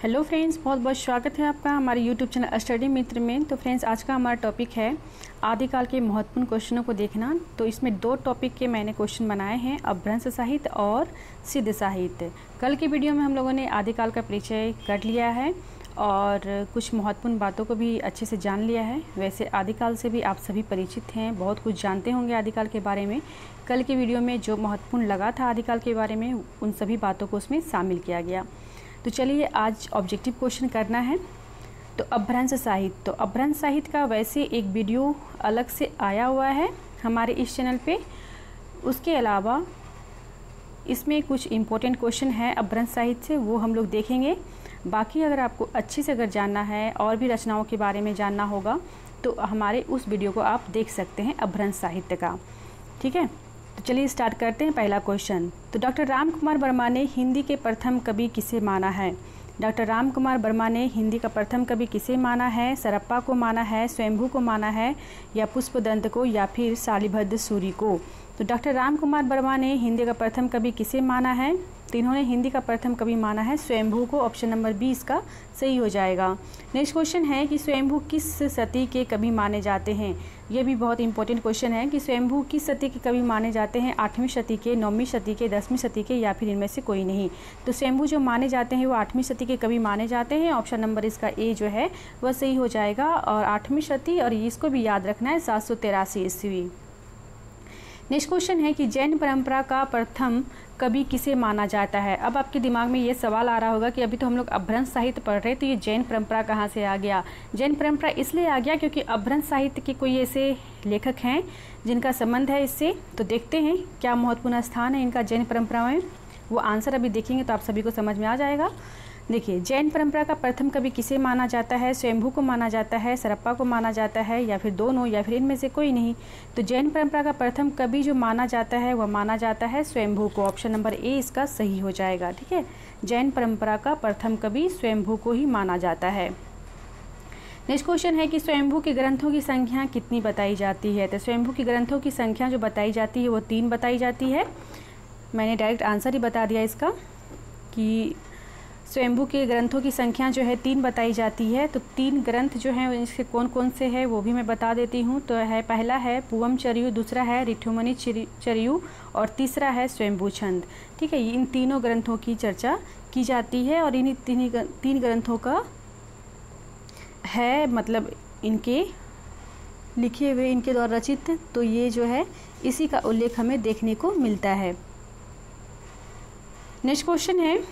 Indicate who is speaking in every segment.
Speaker 1: Hello friends, बहुत बहुत स्वागत है आपका हमारे यूट्यूब चैनल स्टडी मित्र में। तो फ्रेंड्स, आज का हमारा टॉपिक है आदिकाल के महत्वपूर्ण क्वेश्चनों को देखना। तो इसमें दो टॉपिक के मैंने क्वेश्चन बनाए हैं, अपभ्रंश साहित्य और सिद्ध साहित्य। कल की वीडियो में हम लोगों ने आदिकाल का परिचय कर लिया है और कुछ महत्वपूर्ण बातों को भी अच्छे से जान लिया है। वैसे आदिकाल से भी आप सभी परिचित हैं, बहुत कुछ जानते होंगे आदिकाल के बारे में। कल की वीडियो में जो महत्वपूर्ण लगा था आदिकाल के बारे में, उन सभी बातों को उसमें शामिल किया गया। तो चलिए आज ऑब्जेक्टिव क्वेश्चन करना है। तो अपभ्रंश साहित्य, तो अपभ्रंश साहित्य का वैसे एक वीडियो अलग से आया हुआ है हमारे इस चैनल पे। उसके अलावा इसमें कुछ इम्पोर्टेंट क्वेश्चन है अपभ्रंश साहित्य से, वो हम लोग देखेंगे। बाकी अगर आपको अच्छे से अगर जानना है और भी रचनाओं के बारे में जानना होगा तो हमारे उस वीडियो को आप देख सकते हैं अपभ्रंश साहित्य का। ठीक है, तो चलिए स्टार्ट करते हैं। पहला क्वेश्चन, तो डॉक्टर राम कुमार वर्मा ने हिंदी के प्रथम कवि किसे माना है? डॉक्टर राम कुमार वर्मा ने हिंदी का प्रथम कवि किसे माना है? सरप्पा को माना है, स्वयंभू को माना है, या पुष्पदंत को, या फिर शालिभद्र सूरि को? तो डॉक्टर राम कुमार वर्मा ने हिंदी का प्रथम कवि किसे माना है? तो इन्होंने हिंदी का प्रथम कवि माना है स्वयंभू को। ऑप्शन नंबर 20 का सही हो जाएगा। नेक्स्ट क्वेश्चन है कि स्वयंभू किस सदी के कवि माने जाते हैं? ये भी बहुत इंपॉर्टेंट क्वेश्चन है कि स्वयंभू किस सदी के कवि माने जाते हैं? 8वीं सदी के, 9वीं सदी के, 10वीं सदी के, या फिर इनमें से कोई नहीं? तो स्वयंभू जो माने जाते हैं वो 8वीं सदी के कवि माने जाते हैं। ऑप्शन नंबर इसका ए जो है वह सही हो जाएगा। और 8वीं सदी, और इसको भी याद रखना है, 783 ईस्वी। नेक्स्ट क्वेश्चन है कि जैन परंपरा का प्रथम कवि किसे माना जाता है? अब आपके दिमाग में ये सवाल आ रहा होगा कि अभी तो हम लोग अपभ्रंश साहित्य पढ़ रहे, तो ये जैन परंपरा कहाँ से आ गया? जैन परंपरा इसलिए आ गया क्योंकि अपभ्रंश साहित्य के कोई ऐसे लेखक हैं जिनका संबंध है इससे। तो देखते हैं क्या महत्वपूर्ण स्थान है इनका जैन परंपरा में। वो आंसर अभी देखेंगे तो आप सभी को समझ में आ जाएगा। देखिए, जैन परंपरा का प्रथम कवि किसे माना जाता है? स्वयंभू को माना जाता है, सरप्पा को माना जाता है, या फिर दोनों, या फिर इनमें से कोई नहीं? तो जैन परंपरा का प्रथम कवि जो माना जाता है वह माना जाता है स्वयंभू को। ऑप्शन नंबर ए इसका सही हो जाएगा। ठीक है, जैन परंपरा का प्रथम कवि स्वयंभू को ही माना जाता है। नेक्स्ट क्वेश्चन है कि स्वयंभू के ग्रंथों की संख्या कितनी बताई जाती है? तो स्वयंभू की ग्रंथों की संख्या जो बताई जाती है वो 3 बताई जाती है। मैंने डायरेक्ट आंसर ही बता दिया इसका कि स्वयंभू के ग्रंथों की संख्या जो है 3 बताई जाती है। तो 3 ग्रंथ जो हैं इसके कौन कौन से हैं वो भी मैं बता देती हूँ। तो है, पहला है पुवम चरियु, दूसरा है ऋठुमणि चरियु, और तीसरा है स्वयंभू छंद। ठीक है, इन तीनों ग्रंथों की चर्चा की जाती है और इन्हीं 3 ग्रंथों का है, मतलब इनके लिखे हुए, इनके द्वारा रचित, तो ये जो है इसी का उल्लेख हमें देखने को मिलता है। नेक्स्ट क्वेश्चन है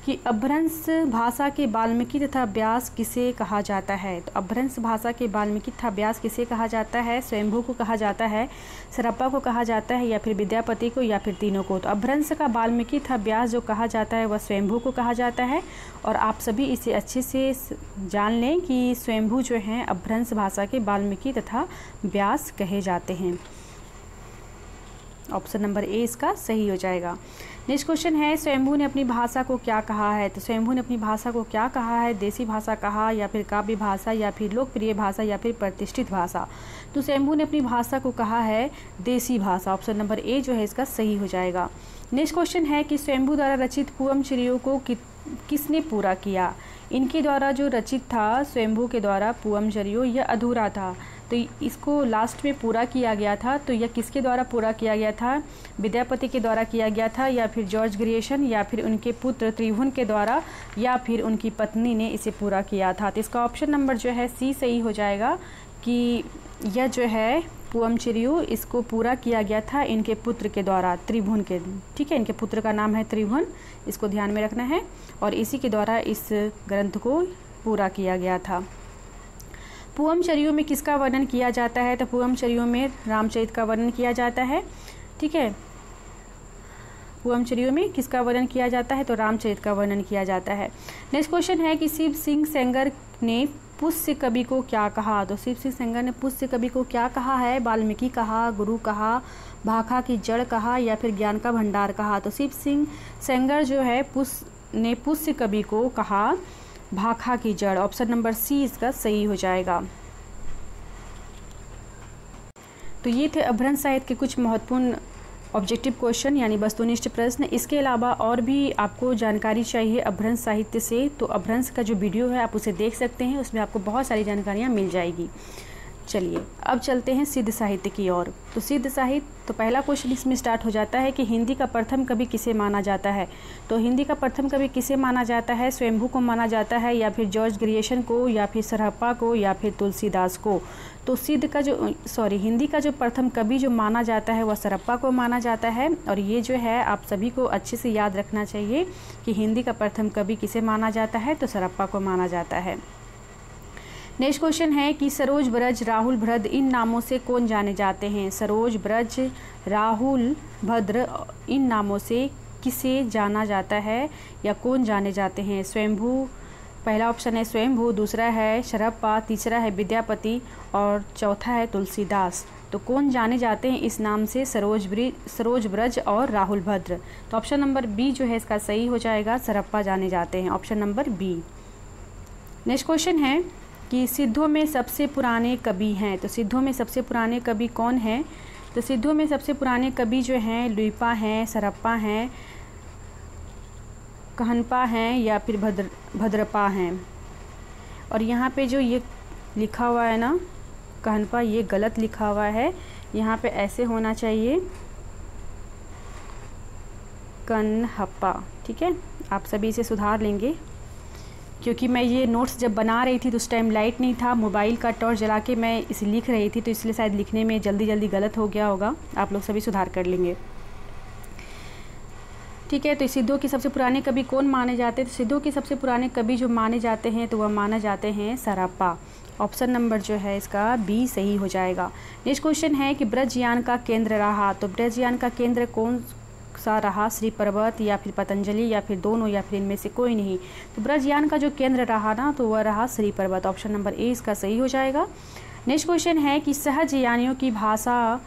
Speaker 1: कि अपभ्रंश भाषा के वाल्मीकि तथा व्यास किसे कहा जाता है? तो अपभ्रंश भाषा के वाल्मीकि तथा व्यास किसे कहा जाता है? स्वयंभू को कहा जाता है, सरप्पा को कहा जाता है, या फिर विद्यापति को, या फिर तीनों को? तो अपभ्रंश का वाल्मीकि तथा व्यास जो कहा जाता है वह स्वयंभू को कहा जाता है। और आप सभी इसे अच्छे से जान लें कि स्वयंभू जो हैं अपभ्रंश भाषा के वाल्मीकि तथा व्यास कहे जाते हैं। ऑप्शन नंबर ए इसका सही हो जाएगा। नेक्स्ट क्वेश्चन है, स्वयंभू ने अपनी भाषा को क्या कहा है? तो स्वयंभू ने अपनी भाषा को क्या कहा है? देसी भाषा कहा, या फिर काव्य भाषा, या फिर लोकप्रिय भाषा, या फिर प्रतिष्ठित भाषा? तो स्वयंभू ने अपनी भाषा को कहा है देसी भाषा। ऑप्शन नंबर ए जो है इसका सही हो जाएगा। नेक्स्ट क्वेश्चन है कि स्वयंभू द्वारा रचित पुवम चरियु को किसने पूरा किया? इनके द्वारा जो रचित था स्वयंभू के द्वारा पुवम चरियु, यह अधूरा था, तो इसको लास्ट में पूरा किया गया था। तो यह किसके द्वारा पूरा किया गया था? विद्यापति के द्वारा किया गया था, या फिर जॉर्ज ग्रियर्सन, या फिर उनके पुत्र त्रिभुवन के द्वारा, या फिर उनकी पत्नी ने इसे पूरा किया था? तो इसका ऑप्शन नंबर जो है सी सही हो जाएगा कि यह जो है पुवम चरियु, इसको पूरा किया गया था इनके पुत्र के द्वारा, त्रिभुवन के। ठीक है, इनके पुत्र का नाम है त्रिभुवन, इसको ध्यान में रखना है, और इसी के द्वारा इस ग्रंथ को पूरा किया गया था। पुवम चरियु में किसका वर्णन किया जाता है? तो पुवम चरियु में रामचरित का वर्णन किया जाता है। ठीक है, पुवम चरियु में किसका वर्णन किया जाता है? तो रामचरित का वर्णन किया जाता है। नेक्स्ट क्वेश्चन है कि शिव सिंह सेंगर ने पुष्य कवि को क्या कहा? तो शिव सिंह सेंगर ने पुष्य कवि को क्या कहा है? वाल्मीकि कहा, गुरु कहा, भाखा की जड़ कहा, या फिर ज्ञान का भंडार कहा? तो शिव सिंह सेंगर जो है पुष्य कवि को कहा भाखा की जड़। ऑप्शन नंबर सी इसका सही हो जाएगा। तो ये थे अपभ्रंश साहित्य के कुछ महत्वपूर्ण ऑब्जेक्टिव क्वेश्चन यानी वस्तुनिष्ठ प्रश्न। इसके अलावा और भी आपको जानकारी चाहिए अपभ्रंश साहित्य से, तो अपभ्रंश का जो वीडियो है आप उसे देख सकते हैं, उसमें आपको बहुत सारी जानकारियाँ मिल जाएगी। चलिए अब चलते हैं सिद्ध साहित्य की ओर। तो सिद्ध साहित्य, तो पहला क्वेश्चन इसमें स्टार्ट हो जाता है कि हिंदी का प्रथम कवि किसे माना जाता है। तो हिंदी का प्रथम कवि किसे माना जाता है? स्वयंभू को माना जाता है, या फिर जॉर्ज ग्रियर्सन को, या फिर सरहप्पा को, या फिर तुलसीदास को। तो हिंदी का जो प्रथम कवि जो माना जाता है वह सरहप्पा को माना जाता है। और ये जो है आप सभी को अच्छे से याद रखना चाहिए कि हिंदी का प्रथम कवि किसे माना जाता है, तो सरहप्पा को माना जाता है। नेक्स्ट क्वेश्चन है कि सरोज, ब्रज, राहुल, भद्र इन नामों से कौन जाने जाते हैं? सरोज, ब्रज, राहुल, भद्र इन नामों से किसे जाना जाता है या कौन जाने जाते हैं? स्वयंभू, पहला ऑप्शन है स्वयंभू, दूसरा है सरहप्पा, तीसरा है विद्यापति और चौथा है तुलसीदास। तो कौन जाने जाते हैं इस नाम से? सरोज, ब्रज और राहुल, भद्र। तो ऑप्शन नंबर बी जो है इसका सही हो जाएगा, सरहप्पा जाने जाते हैं, option number B. Next question है कि सिद्धों में सबसे पुराने कवि हैं। तो सिद्धों में सबसे पुराने कवि कौन हैं? तो सिद्धों में सबसे पुराने कवि जो हैं लुइपा हैं, सरहप्पा हैं, कहनपा हैं या फिर भद्रपा हैं। और यहाँ पे जो ये लिखा हुआ है ना कहनपा, ये गलत लिखा हुआ है, यहाँ पे ऐसे होना चाहिए कन्हप्पा। ठीक है, आप सभी इसे सुधार लेंगे, क्योंकि मैं ये नोट्स जब बना रही थी तो उस टाइम लाइट नहीं था, मोबाइल का टॉर्च जला के मैं इसे लिख रही थी, तो इसलिए शायद लिखने में जल्दी गलत हो गया होगा। आप लोग सभी सुधार कर लेंगे। ठीक है, तो सिद्धों के सबसे पुराने कवि कौन माने जाते हैं? तो सिद्धों के सबसे पुराने कवि जो माने जाते हैं तो वह माना जाते हैं सरहप्पा। ऑप्शन नंबर जो है इसका बी सही हो जाएगा। नेक्स्ट क्वेश्चन है कि ब्रजयान का केंद्र रहा। तो ब्रजयान का केंद्र कौन सा रहा? श्री पर्वत या फिर पतंजलि या फिर दोनों या फिर इनमें से कोई नहीं। तो ब्रजयान का जो केंद्र रहा ना तो वह रहा श्री पर्वत, ऑप्शन नंबर ए इसका सही हो जाएगा। नेक्स्ट क्वेश्चन है कि सहज यानियों की भाषा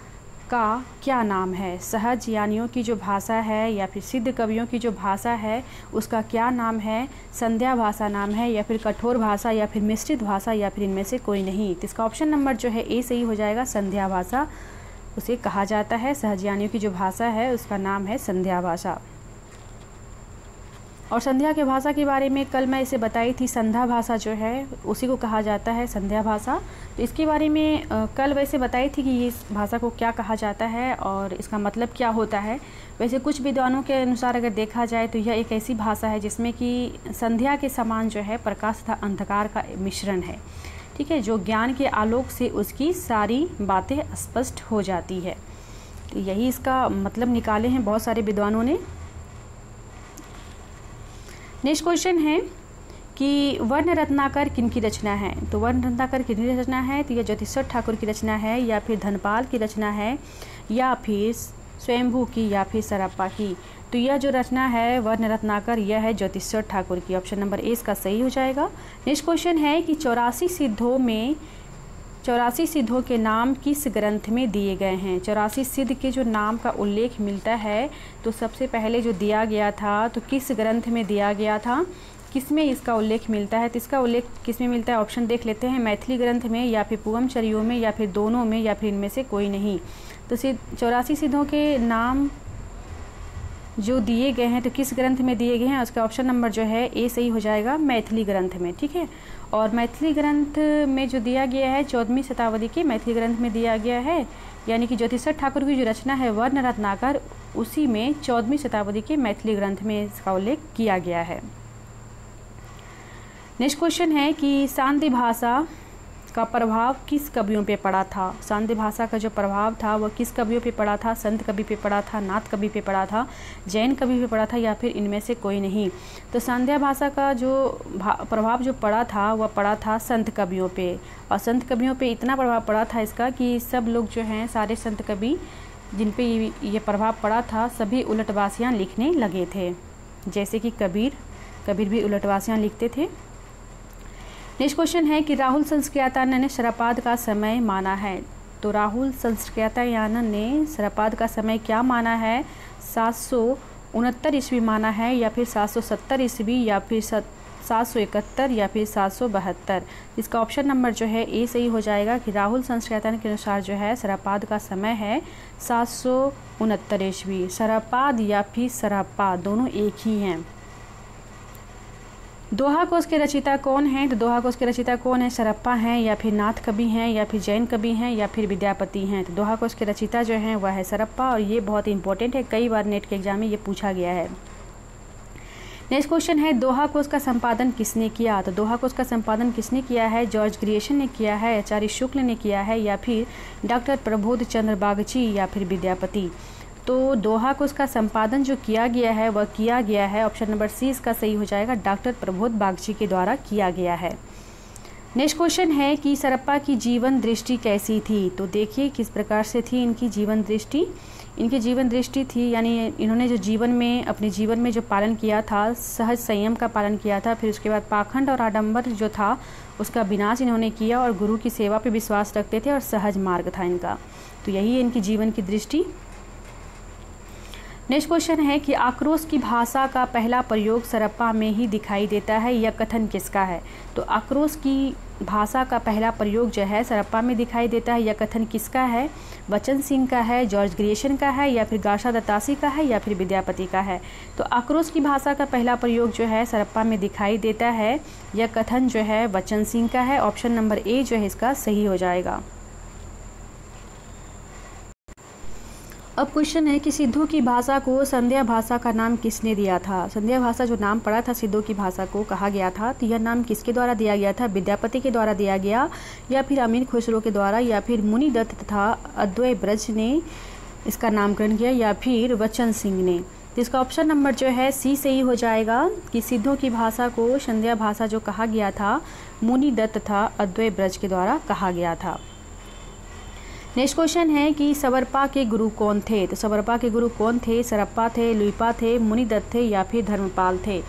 Speaker 1: का क्या नाम है? सहज यानियों की जो भाषा है या फिर सिद्ध कवियों की जो भाषा है उसका क्या नाम है? संध्या भाषा नाम है, या फिर कठोर भाषा, या फिर मिश्रित भाषा, या फिर इनमें से कोई नहीं। तो इसका ऑप्शन नंबर जो है ए सही हो जाएगा, संध्या भाषा उसे कहा जाता है। सहजयानियों की जो भाषा है उसका नाम है संध्या भाषा। और संध्या के भाषा के बारे में कल मैं इसे बताई थी, संध्या भाषा जो है उसी को कहा जाता है संध्या भाषा। तो इसके बारे में कल वैसे बताई थी कि इस भाषा को क्या कहा जाता है और इसका मतलब क्या होता है। वैसे कुछ विद्वानों के अनुसार अगर देखा जाए तो यह एक ऐसी भाषा है जिसमें कि संध्या के समान जो है प्रकाश तथा अंधकार का मिश्रण है। ठीक है, जो ज्ञान के आलोक से उसकी सारी बातें स्पष्ट हो जाती है। तो यही इसका मतलब निकाले हैं बहुत सारे विद्वानों ने। नेक्स्ट क्वेश्चन है कि वर्ण रत्नाकर किनकी रचना है? तो वर्ण रत्नाकर किनकी रचना है? तो यह ज्योतिषर ठाकुर की रचना है, या फिर धनपाल की रचना है, या फिर स्वयंभू की, या फिर सरहप्पा की। तो यह जो रचना है वर्ण रत्नाकर, यह है ज्योतिषर ठाकुर की, ऑप्शन नंबर ए इसका सही हो जाएगा। नेक्स्ट क्वेश्चन है कि 84 सिद्धों के नाम किस ग्रंथ में दिए गए हैं? 84 सिद्ध के जो नाम का उल्लेख मिलता है तो सबसे पहले जो दिया गया था तो किस ग्रंथ में दिया गया था, किसमें इसका उल्लेख मिलता है? तो इसका उल्लेख किसमें मिलता है? ऑप्शन देख लेते हैं, मैथिली ग्रंथ में, या फिर पुवमचरियों में, या फिर दोनों में, या फिर इनमें से कोई नहीं। तो 84 सिद्धों के नाम जो दिए गए हैं तो किस ग्रंथ में दिए गए हैं? उसका ऑप्शन नंबर जो है ए सही हो जाएगा, मैथिली ग्रंथ में। ठीक है, और मैथिली ग्रंथ में जो दिया गया है 14वीं शताब्दी के मैथिली ग्रंथ में दिया गया है, यानी कि ज्योतिषर ठाकुर की जो रचना है वर्ण रत्नाकर, उसी में 14वीं शताब्दी के मैथिली ग्रंथ में इसका उल्लेख किया गया है। नेक्स्ट क्वेश्चन है कि शांति भाषा का प्रभाव किस कवियों पे पड़ा था? शांति भाषा का जो प्रभाव था वह किस कवियों पे पड़ा था? संत कवि पे पड़ा था, नाथ कवि पे पड़ा था, जैन कवि पे पड़ा था, या फिर इनमें से कोई नहीं। तो संध्या भाषा का जो प्रभाव जो पड़ा था वह पड़ा था संत कवियों पे, और संत कवियों पे इतना प्रभाव पड़ा था इसका कि सब लोग जो हैं सारे संत कवि जिन पे ये प्रभाव पड़ा था सभी उलटवासियाँ लिखने लगे थे, जैसे कि कबीर भी उलटवासियाँ लिखते थे। नेक्स्ट क्वेश्चन है कि राहुल संस्कृत्यायन ने शरपाद का समय माना है। तो राहुल संस्कृत्यायन ने शरपाद का समय क्या माना है? 769 ईस्वी माना है, या फिर 770 ईस्वी, या फिर 771 या फिर 772। इसका ऑप्शन नंबर जो है ए सही हो जाएगा कि राहुल संस्कृतन के अनुसार जो है सरापाद का समय है 769 ईस्वी। सरापाद या फिर सरापा दोनों एक ही हैं। दोहा कोश के रचयिता कौन हैं? तो दोहा कोश के रचयिता कौन है? सरप्पा हैं या फिर नाथ कवि हैं या फिर जैन कवि हैं या फिर विद्यापति हैं। तो दोहा कोश के रचयिता जो हैं वह है सरप्पा, और ये बहुत इंपॉर्टेंट है, कई बार नेट के एग्जाम में ये पूछा गया है। नेक्स्ट क्वेश्चन है दोहा कोश का संपादन किसने किया? तो दोहा कोश का संपादन किसने किया है? जॉर्ज ग्रियर्सन ने किया है, आचार्य शुक्ल ने किया है या फिर डॉक्टर प्रबोध चंद्र बागची या फिर विद्यापति। तो दोहा कोश का संपादन जो किया गया है वह किया गया है, ऑप्शन नंबर सी इसका सही हो जाएगा, डॉक्टर प्रबोध बागची के द्वारा किया गया है। नेक्स्ट क्वेश्चन है कि सरप्पा की जीवन दृष्टि कैसी थी? तो देखिए किस प्रकार से थी इनकी जीवन दृष्टि। इनकी जीवन दृष्टि थी यानी इन्होंने जो जीवन में अपने जीवन में जो पालन किया था, सहज संयम का पालन किया था, फिर उसके बाद पाखंड और आडंबर जो था उसका विनाश इन्होंने किया, और गुरु की सेवा पे विश्वास रखते थे और सहज मार्ग था इनका। तो यही है इनकी जीवन की दृष्टि। नेक्स्ट क्वेश्चन है कि आक्रोश की भाषा का पहला प्रयोग सरप्पा में ही दिखाई देता है, यह कथन किसका है? तो आक्रोश की भाषा का पहला प्रयोग जो है सरप्पा में दिखाई देता है, यह कथन किसका है? बचन सिंह का है, जॉर्ज ग्रियर्सन का है या फिर गाशा दत्तासी का है या फिर विद्यापति का है। तो आक्रोश की भाषा का पहला प्रयोग जो है सरप्पा में दिखाई देता है, यह कथन जो है बचन सिंह का है, ऑप्शन नंबर ए जो है इसका सही हो जाएगा। अब क्वेश्चन है कि सिद्धों की भाषा को संध्या भाषा का नाम किसने दिया था? संध्या भाषा जो नाम पड़ा था सिद्धों की भाषा को कहा गया था, तो यह नाम किसके द्वारा दिया गया था? विद्यापति के द्वारा दिया गया या फिर अमीर खुसरो के द्वारा या फिर मुनि दत्त तथा अद्वैय ब्रज ने इसका नामकरण किया या फिर बचन सिंह ने। तो इसका ऑप्शन नंबर जो है सी सही हो जाएगा कि सिद्धों की भाषा को संध्या भाषा जो कहा गया था मुनि दत्त तथा अद्वैय ब्रज के द्वारा कहा गया था। नेक्स्ट क्वेश्चन है कि सरप्पा के गुरु कौन थे? तो सरप्पा के गुरु कौन थे? सरप्पा थे, लुइपा थे, मुनिदत्त थे या फिर धर्मपाल थे।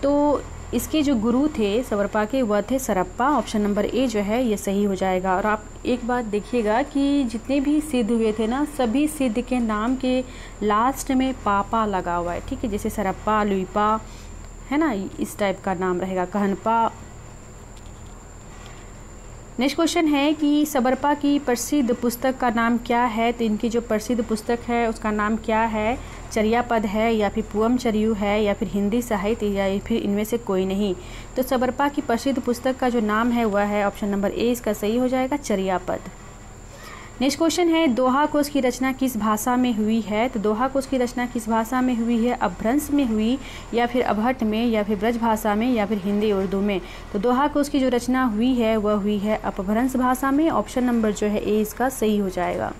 Speaker 1: तो इसके जो गुरु थे सरप्पा के वह थे सरप्पा, ऑप्शन नंबर ए जो है ये सही हो जाएगा। और आप एक बात देखिएगा कि जितने भी सिद्ध हुए थे ना, सभी सिद्ध के नाम के लास्ट में पापा लगा हुआ है, ठीक है, जैसे सरप्पा, लुइपा है ना, इस टाइप का नाम रहेगा, कहनपा। नेक्स्ट क्वेश्चन है कि सरप्पा की प्रसिद्ध पुस्तक का नाम क्या है? तो इनकी जो प्रसिद्ध पुस्तक है उसका नाम क्या है? चर्यापद है या फिर पुअम चरियु है या फिर हिंदी साहित्य या फिर इनमें से कोई नहीं। तो सरप्पा की प्रसिद्ध पुस्तक का जो नाम है वह है, ऑप्शन नंबर ए इसका सही हो जाएगा, चर्यापद। नेक्स्ट क्वेश्चन है दोहा कोश की रचना किस भाषा में हुई है? तो दोहा कोश की रचना किस भाषा में हुई है? अपभ्रंश में हुई या फिर अभट्ट में या फिर ब्रज भाषा में या फिर हिंदी उर्दू में। तो दोहा कोश की जो रचना हुई है वह हुई है अपभ्रंश भाषा में, ऑप्शन नंबर जो है ए इसका सही हो जाएगा।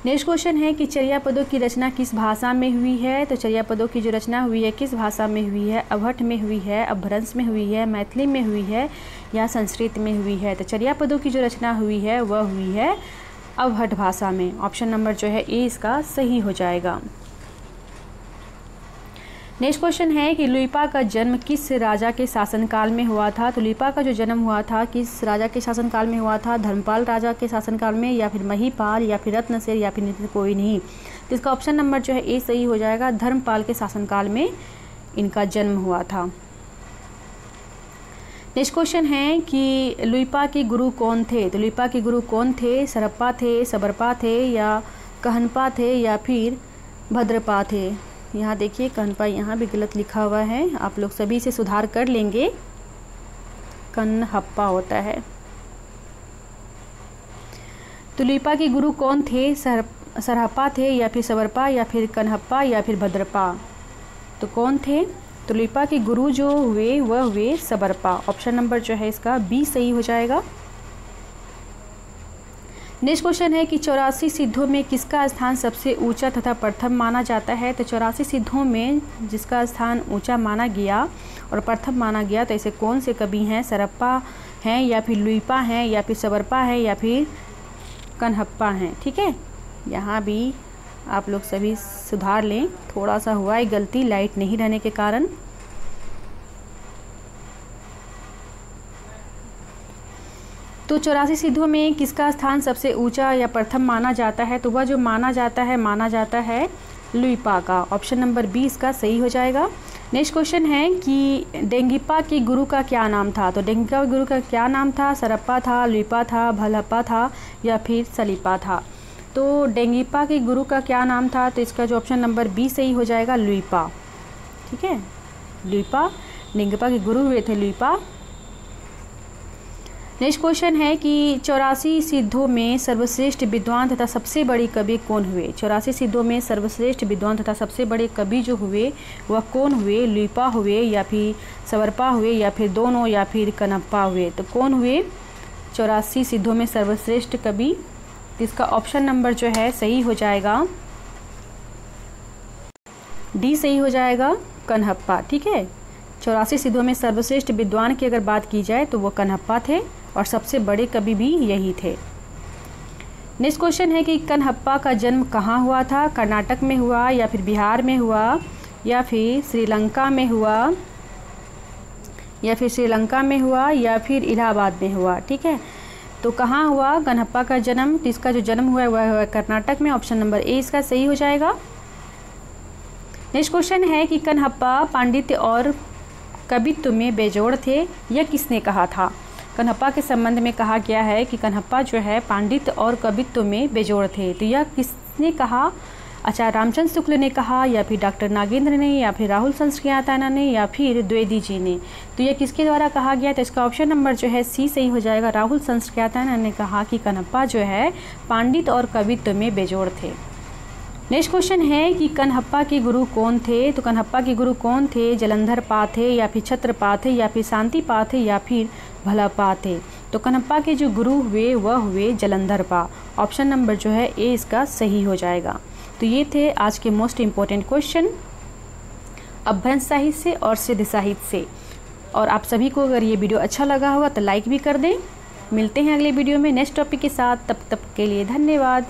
Speaker 1: नेक्स्ट क्वेश्चन है कि चर्यापदों की रचना किस भाषा में हुई है? तो चर्यापदों की जो रचना हुई है किस भाषा में हुई है? अभट्ट में हुई है, अपभ्रंश में हुई है, मैथिली में हुई है या संस्कृत में हुई है। तो चर्यापदों की जो रचना हुई है वह हुई है अभट्ट भाषा में, ऑप्शन नंबर जो है ए इसका सही हो जाएगा। नेक्स्ट क्वेश्चन है कि लुइपा का जन्म किस राजा के शासनकाल में हुआ था? तो लुइपा का जो जन्म हुआ था किस राजा के शासनकाल में हुआ था? धर्मपाल राजा के शासनकाल में या फिर महीपाल या फिर रत्नसेन या फिर कोई नहीं। तो इसका ऑप्शन नंबर जो है ए सही हो जाएगा, धर्मपाल के शासनकाल में इनका जन्म हुआ था। नेक्स्ट क्वेश्चन है कि लुइपा के गुरु कौन थे? तो लुइपा के गुरु कौन थे? सरप्पा थे, सरप्पा थे या कहनपा थे या फिर भद्रपा थे। यहाँ देखिए कहनपा यहाँ भी गलत लिखा हुआ है, आप लोग सभी से सुधार कर लेंगे, कन्हप्पा होता है। तो लुइपा के गुरु कौन थे? सरहप्पा थे या फिर सरप्पा या फिर कन्हप्पा या फिर भद्रपा। तो कौन थे? तो लुइपा के गुरु जो हुए वह हुए सरप्पा, ऑप्शन नंबर जो है इसका बी सही हो जाएगा। नेक्स्ट क्वेश्चन है कि 84 सिद्धों में किसका स्थान सबसे ऊंचा तथा प्रथम माना जाता है? तो 84 सिद्धों में जिसका स्थान ऊंचा माना गया और प्रथम माना गया, तो ऐसे कौन से कवि हैं? सरप्पा हैं या फिर लुइपा हैं या फिर सरप्पा है या फिर कन्हप्पा हैं, ठीक है। यहाँ भी आप लोग सभी सुधार लें, थोड़ा सा हुआ है गलती लाइट नहीं रहने के कारण। तो 84 सिद्धों में किसका स्थान सबसे ऊंचा या प्रथम माना जाता है? तो वह जो माना जाता है लुइपा का। ऑप्शन नंबर बी इसका सही हो जाएगा। नेक्स्ट क्वेश्चन है कि डेंगीपा के गुरु का क्या नाम था। तो डेंगीपा के गुरु का क्या नाम था? सरप्पा था, लुइपा था, भलप्पा था या फिर सलीपा था। तो डेंगीपा के गुरु का क्या नाम था? तो इसका जो ऑप्शन नंबर बी सही हो जाएगा, लुइपा। ठीक है, लुइपा, डेंगीपा के गुरु हुए थे लुइपा। नेक्स्ट क्वेश्चन है कि 84 सिद्धों में सर्वश्रेष्ठ विद्वान तथा सबसे बड़े कवि कौन हुए। 84 सिद्धों में सर्वश्रेष्ठ विद्वान तथा सबसे बड़े कवि जो हुए वह कौन हुए? लुइपा हुए या फिर सरप्पा हुए या फिर दोनों या फिर कनप्पा हुए। तो कौन हुए 84 सिद्धों में सर्वश्रेष्ठ कवि? इसका ऑप्शन नंबर जो है सही हो जाएगा, डी सही हो जाएगा, कनहप्पा। ठीक है, 84 सिद्धों में सर्वश्रेष्ठ विद्वान की अगर बात की जाए तो वो कनहप्पा थे और सबसे बड़े कवि भी यही थे। नेक्स्ट क्वेश्चन है कि कनहप्पा का जन्म कहाँ हुआ था? कर्नाटक में हुआ या फिर बिहार में हुआ या फिर श्रीलंका में हुआ या फिर इलाहाबाद में हुआ। ठीक है, तो कहाँ हुआ कनहप्पा का जन्म? तो इसका जो जन्म हुआ है वह हुआ कर्नाटक में। ऑप्शन नंबर ए इसका सही हो जाएगा। नेक्स्ट क्वेश्चन है कि कनहप्पा पांडित्य और कवित्व में बेजोड़ थे, यह किसने कहा था? कनहप्पा के संबंध में कहा गया है कि कनहप्पा जो है पांडित्य और कवित्व में बेजोड़ थे, तो यह किसने कहा? आचार्य रामचंद्र शुक्ल ने कहा या फिर डॉक्टर नागेंद्र ने या फिर राहुल संस्कृतायना ने या फिर द्विवेदी जी ने। तो यह किसके द्वारा कहा गया? तो इसका ऑप्शन नंबर जो है सी सही हो जाएगा। राहुल संस्कृतायना ने कहा कि कनहप्पा जो है पांडित्य और कवित्व में बेजोड़ थे। नेक्स्ट क्वेश्चन है कि कनहप्पा के गुरु कौन थे? तो कनहप्पा के गुरु कौन थे? जलंधरपा थे या फिर छत्रपा थे या फिर शांतिपा थे या फिर भलप्पा थे। तो कनहप्पा के जो गुरु हुए वह हुए जलंधरपा। ऑप्शन नंबर जो है ए इसका सही हो जाएगा। तो ये थे आज के मोस्ट इम्पोर्टेंट क्वेश्चन अपभ्रंश साहित्य से और सिद्ध साहित्य से। और आप सभी को अगर ये वीडियो अच्छा लगा होगा तो लाइक भी कर दें। मिलते हैं अगले वीडियो में नेक्स्ट टॉपिक के साथ, तब तक के लिए धन्यवाद।